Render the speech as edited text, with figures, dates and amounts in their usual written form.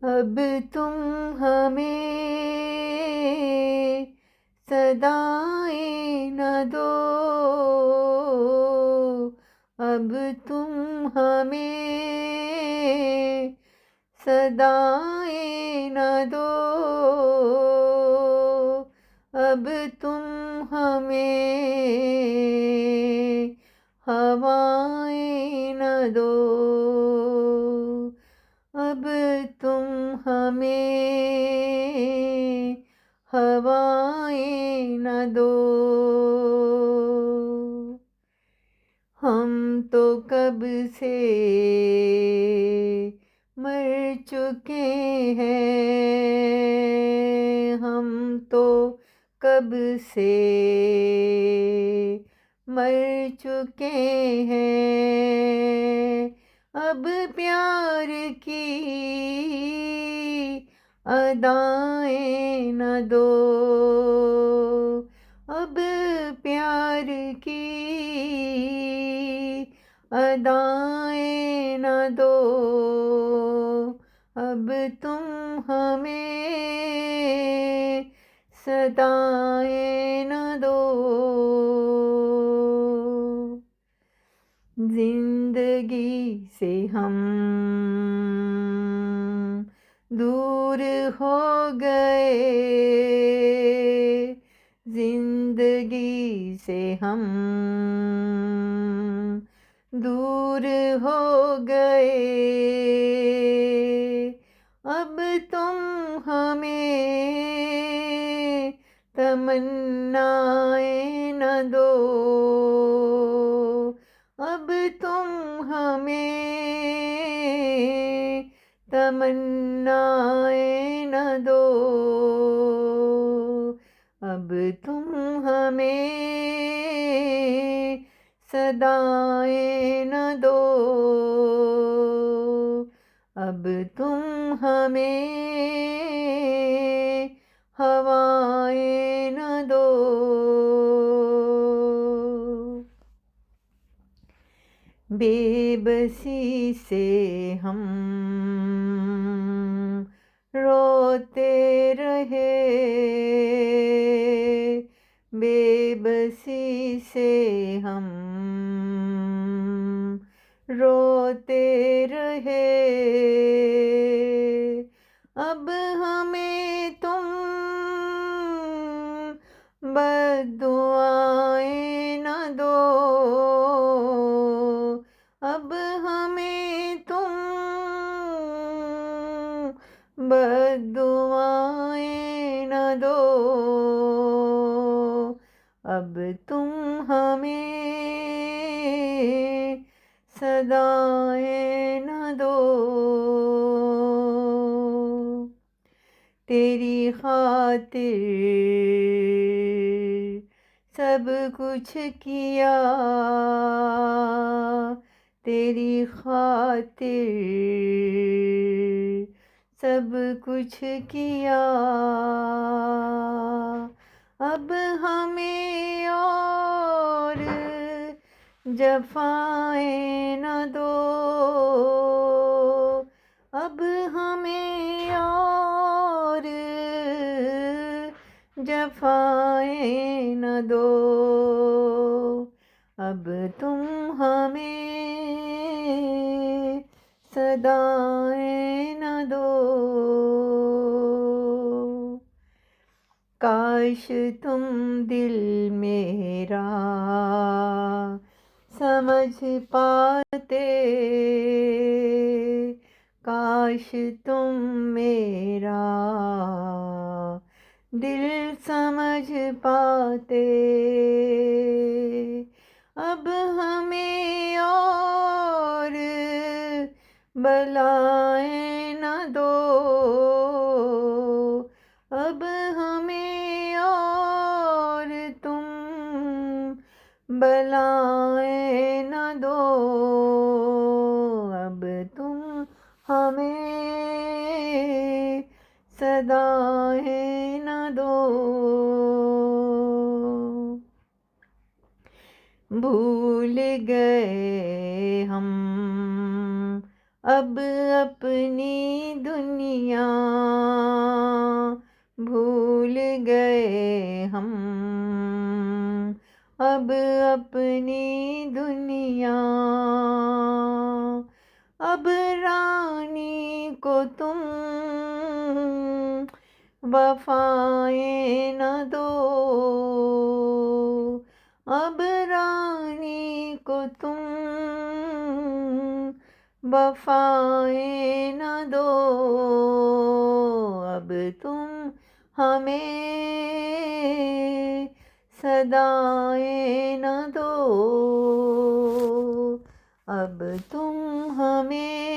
अब तुम हमें सदाएं न दो, अब तुम हमें सदाएं न दो, अब तुम हमें हवाएं न दो, अब तुम हमें हवाएं न दो। हम तो कब से मर चुके हैं, हम तो कब से मर चुके हैं, अब प्यार की अदाएं न दो, अब प्यार की अदाएं न दो, अब तुम हमें सदाएं न दो। जिंदगी से हम दूर हो गए, जिंदगी से हम दूर हो गए, अब तुम हमें तमन्नाएं न दो, अब तुम हमें तमन्नाएं न दो, अब तुम हमें सदाएं न दो, अब तुम हमें हवाएं न दो। बेबसी से हम रोते रहे, बेबसी से हम रोते रहे, अब हमें तुम बद्दुआएं न दो, अब हमें तुम बद्दुआएं न दो, अब तुम हमें सदाएं न दो। तेरी खातिर सब कुछ किया, तेरी खातिर सब कुछ किया, अब हमें और जफाएं न दो, अब हमें और जफाएं न दो, अब तुम हमें सदाएं न दो। काश तुम दिल मेरा समझ पाते, काश तुम मेरा दिल समझ पाते, अब हमें और बलाएं न दो, अब हमें और तुम बलाएं न दो, अब तुम हमें सदाएं न दो। भूल गए हम अब अपनी दुनिया, अब अपनी दुनिया। अब रानी को तुम वफाएं न दो। अब रानी को तुम वफाएं न दो। अब तुम हमें सदाएं न दो। अब तुम हमें